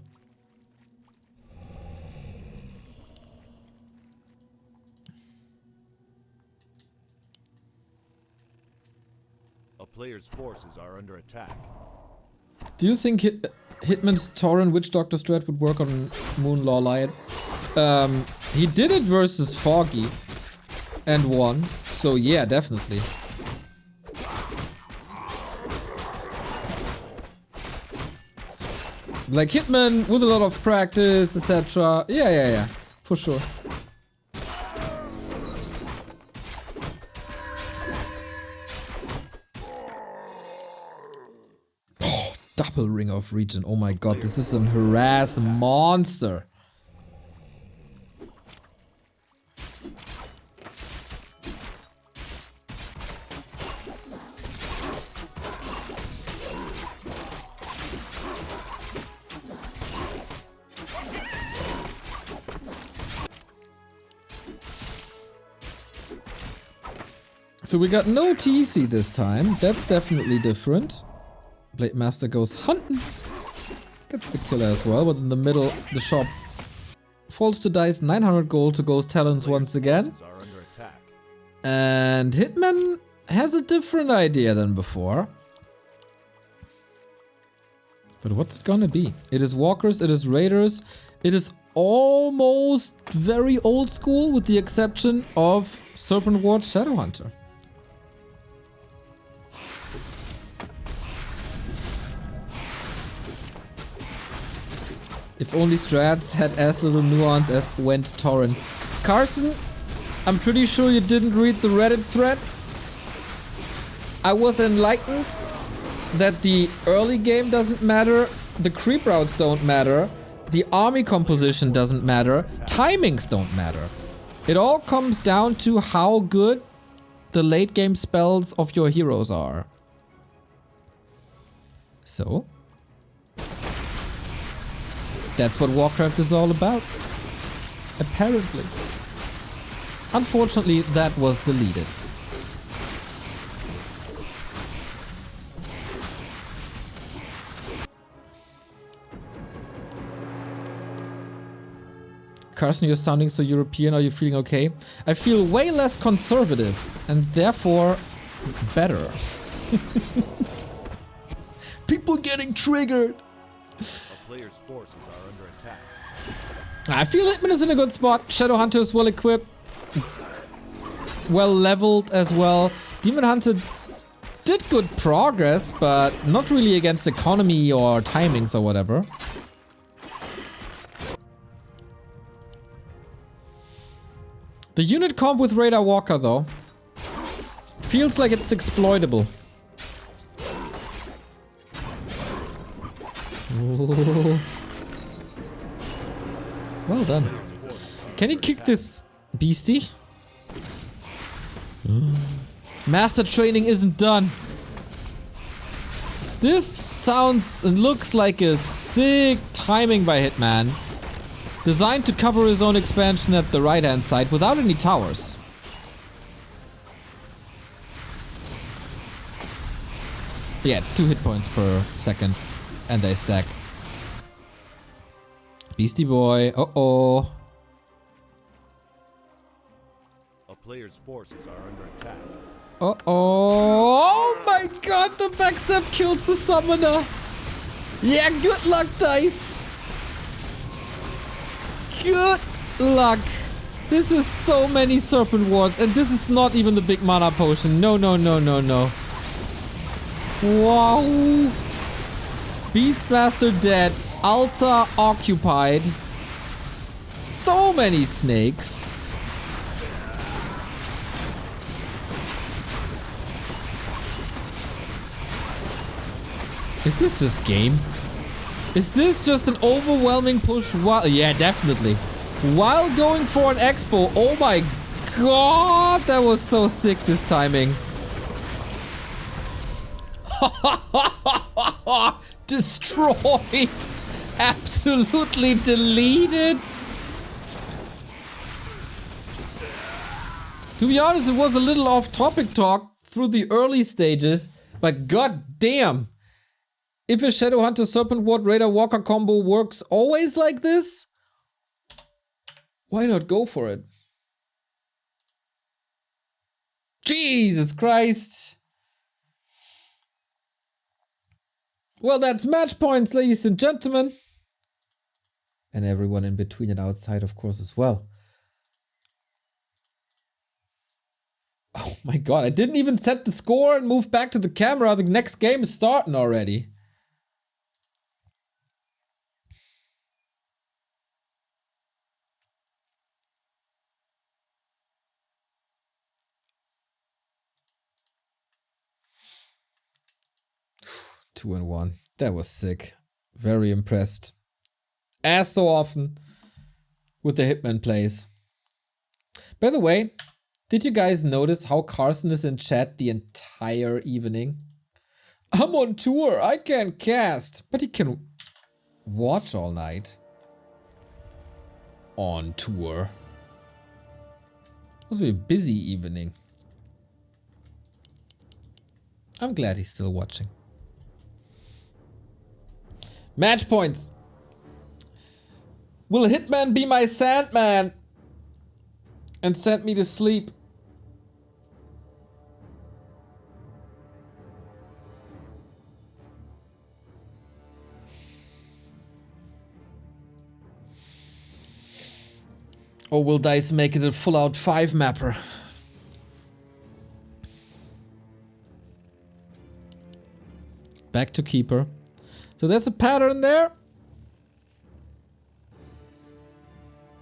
A player's forces are under attack. Do you think Hitman's Tauren Witch Doctor strat would work on Moon Law Lion? He did it versus Foggy and won, so yeah, definitely. Like Hitman with a lot of practice, etc. Yeah. For sure. Oh, double ring of regen. Oh my god, this is a harass monster. So we got no Dise this time. That's definitely different. Blade Master goes hunting. Gets the killer as well, but in the middle, the shop falls to Dise. 900 gold to Ghost Talons once again. And Hitman has a different idea than before. But what's it gonna be? It is walkers, it is raiders, it is almost very old school with the exception of Serpent Ward Shadowhunter. If only strats had as little nuance as went Torrent. Carson, I'm pretty sure you didn't read the Reddit thread. I was enlightened that the early game doesn't matter, the creep routes don't matter, the army composition doesn't matter, timings don't matter. It all comes down to how good the late game spells of your heroes are. So, that's what Warcraft is all about. Apparently. Unfortunately, that was deleted. Carson, you're sounding so European. Are you feeling okay? I feel way less conservative and therefore better. People getting triggered. Players' forces are under attack. I feel Hitman is in a good spot. Shadowhunter is well equipped. Well leveled as well. Demon Hunter did good progress, but not really against economy or timings or whatever. The unit comp with Radar Walker though feels like it's exploitable. Ooh. Well done. Can he kick this beastie? Master training isn't done. This sounds and looks like a sick timing by Hitman. Designed to cover his own expansion at the right hand side without any towers. Yeah, it's 2 hit points per second. And they stack. Beastie Boy, uh-oh. A player's forces are under attack. Uh-oh. Oh my god, the backstab kills the summoner. Yeah, good luck, Dise. Good luck. This is so many Serpent Wards, and this is not even the big mana potion. No. Wow. Beastmaster dead. Altar occupied. So many snakes. Is this just game? Is this just an overwhelming push while... Yeah, definitely. While going for an expo. Oh my god, that was so sick, this timing. Destroyed. Absolutely deleted. To be honest, it was a little off-topic talk through the early stages, but god damn. If a Shadowhunter Serpent Ward Raider Walker combo works always like this, why not go for it? Jesus Christ. Well, that's match points, ladies and gentlemen. And everyone in between and outside, of course, as well. Oh my god, I didn't even set the score and move back to the camera. The next game is starting already. 2-1. That was sick. Very impressed. As so often with the Hitman plays. By the way, did you guys notice how Carson is in chat the entire evening? I'm on tour, I can't cast, but he can watch all night. On tour. It was a busy evening. I'm glad he's still watching. Match points. Will Hitman be my Sandman and send me to sleep? Or will Dise make it a full-out 5 mapper? Back to Keeper. So there's a pattern there.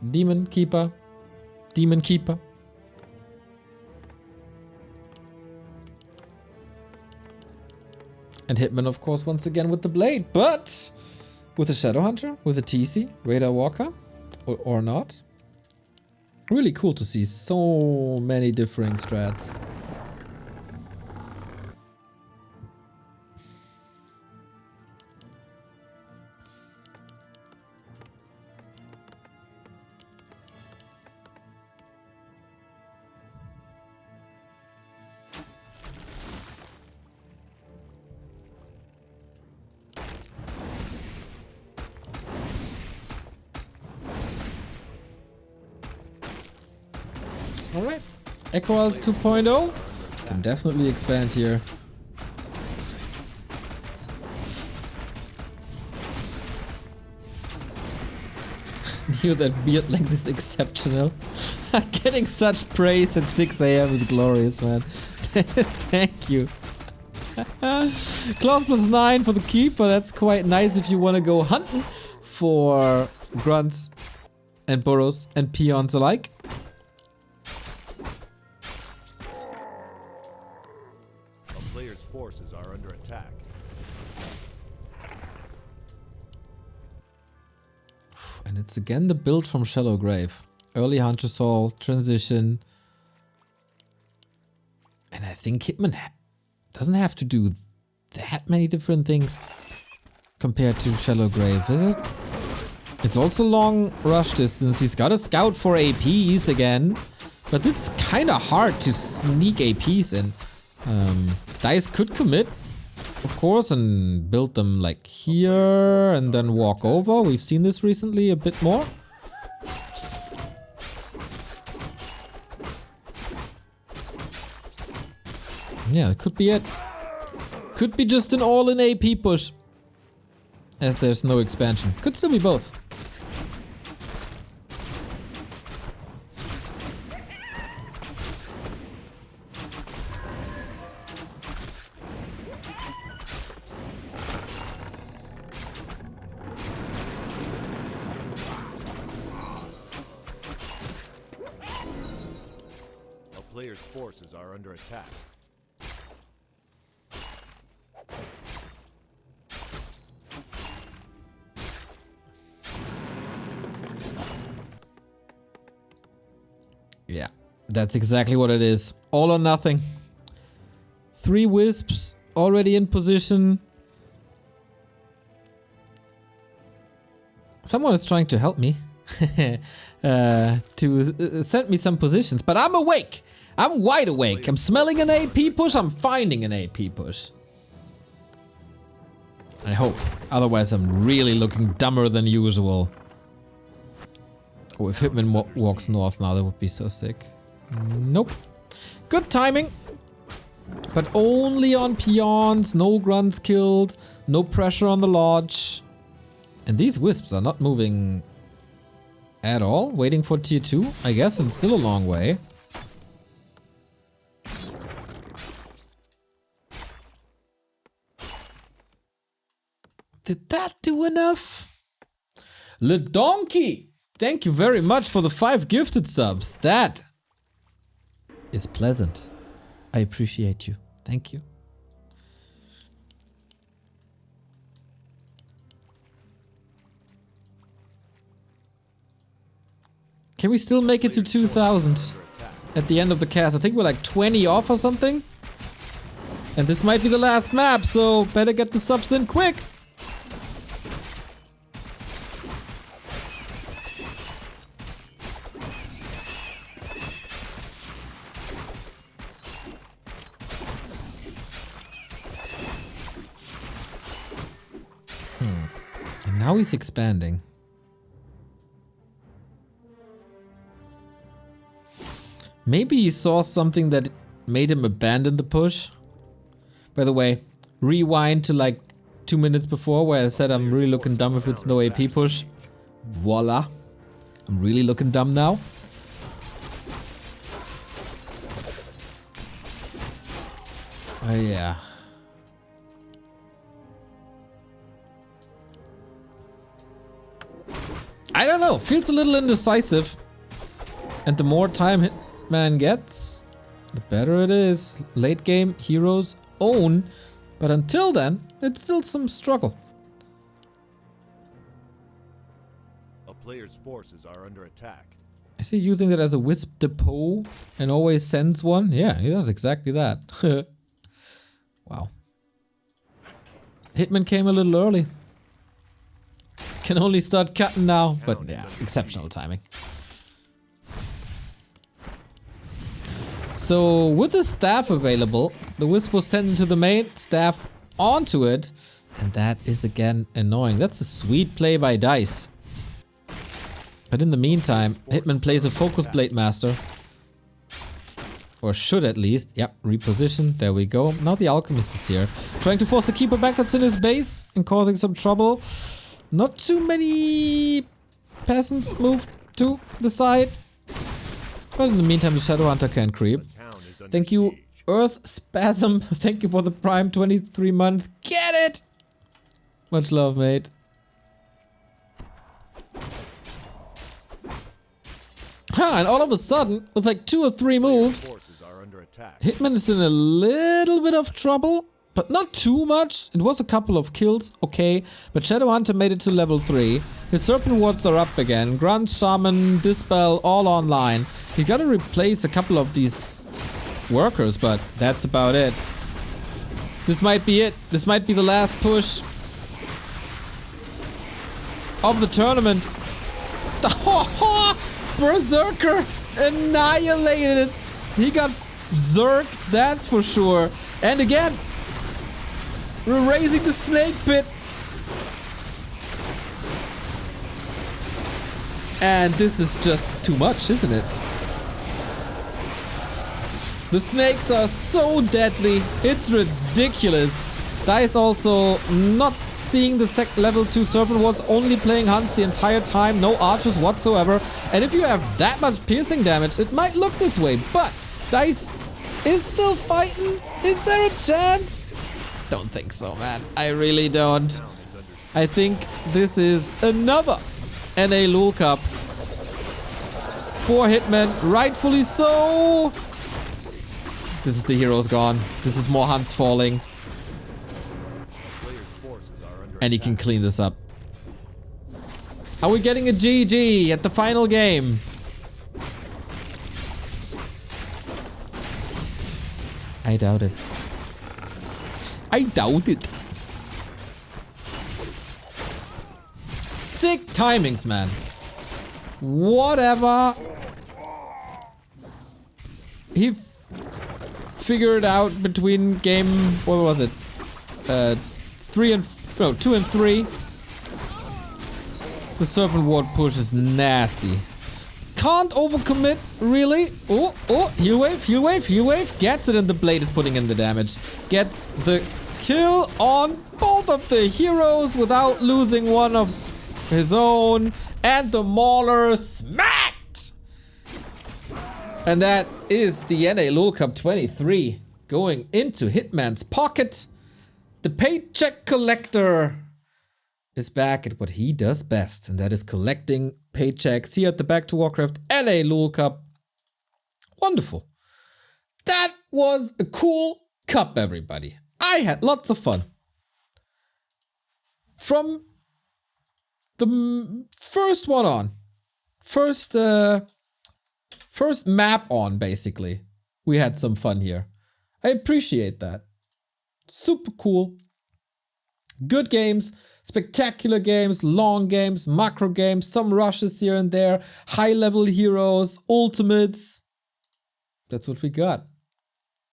Demon Keeper. Demon Keeper. And Hitman, of course, once again with the blade. But with a Shadow Hunter, with a TC, Radar Walker, or not. Really cool to see so many differing strats. Alright, Echo Owls 2.0 can definitely expand here. Knew that beard length is exceptional. Getting such praise at 6 AM is glorious, man. Thank you. Claws +9 for the Keeper, that's quite nice if you want to go hunting for grunts and burrows and peons alike. Forces are under attack. And it's again the build from Shallow Grave. Early Hunter Soul, transition. And I think Hitman doesn't have to do that many different things compared to Shallow Grave, is it? It's also long rush distance. He's got a scout for APs again. But it's kind of hard to sneak APs in. Dise could commit, of course, and build them like here and then walk over. We've seen this recently a bit more. Yeah, that could be it. Could be just an all-in AP push, as there's no expansion. Could still be both. Player's forces are under attack. Yeah, that's exactly what it is. All or nothing. 3 wisps already in position. Someone is trying to help me. To send me some positions, but I'm awake. I'm wide awake. I'm smelling an AP push. I'm finding an AP push. I hope. Otherwise, I'm really looking dumber than usual. Oh, if Hitman walks north now, that would be so sick. Nope. Good timing. But only on peons. No grunts killed. No pressure on the lodge. And these wisps are not moving at all. Waiting for tier 2, I guess, and still a long way. Did that do enough? Le Donkey! Thank you very much for the 5 gifted subs. That is pleasant. I appreciate you. Thank you. Can we still make it to 2,000 at the end of the cast? I think we're like 20 off or something. And this might be the last map, so better get the subs in quick. And now he's expanding. Maybe he saw something that made him abandon the push. By the way, rewind to like 2 minutes before where I said I'm really looking dumb if it's no AP push. Voila. I'm really looking dumb now. Oh yeah. I don't know, feels a little indecisive. And the more time Hitman gets, the better it is. Late game, heroes own. But until then, it's still some struggle. A player's forces are under attack. Is he using that as a wisp depot and always sends one? Yeah, he does exactly that. Wow. Hitman came a little early. Can only start cutting now, but yeah, exceptional timing. So with the staff available, the wisp was sent into the main, staff onto it, and that is again annoying. That's a sweet play by Dise. But in the meantime, Hitman plays a Focus Blade Master. Or should at least. Yep, reposition. There we go. Now the Alchemist is here. Trying to force the Keeper back that's in his base and causing some trouble. Not too many peasants moved to the side. But in the meantime, the Shadow Hunter can creep. Thank you, Earth Spasm. Thank you for the Prime 23 month. Get it! Much love, mate. Huh, and all of a sudden, with like 2 or 3 moves, Hitman is in a little bit of trouble, but not too much. It was a couple of kills, okay, but Shadow Hunter made it to level 3. His Serpent Wards are up again. Grunt, Shaman, Dispel, all online. He gotta replace a couple of these workers, but that's about it. This might be it. This might be the last push of the tournament. Berserker annihilated. He got zerked, that's for sure. And again, we're raising the snake pit. And this is just too much, isn't it? The snakes are so deadly. It's ridiculous. Dise also not seeing the level 2 Serpent Wards, only playing hunts the entire time, no archers whatsoever. And if you have that much piercing damage, it might look this way, but Dise is still fighting. Is there a chance? Don't think so, man. I really don't. I think this is another NA LUL Cup for Hitman, rightfully so. This is the heroes gone. This is more hunts falling. And he can clean this up. Are we getting a GG at the final game? I doubt it. I doubt it. Sick timings, man. Whatever. He figured out between game, what was it? 2 and 3. The Serpent Ward push is nasty. Can't overcommit, really. Oh, heal wave, heal wave, heal wave. Gets it, and the blade is putting in the damage. Gets the kill on both of the heroes without losing one of his own. And the Mauler smacked! And that is the NA LUL Cup 23 going into Hitman's pocket. The paycheck collector is back at what he does best, and that is collecting paychecks here at the Back to Warcraft LA LUL Cup. Wonderful. That was a cool cup, everybody. I had lots of fun. From the first one on, first first map on, basically. We had some fun here. I appreciate that. Super cool. Good games, spectacular games, long games, macro games, some rushes here and there, high level heroes, ultimates. That's what we got.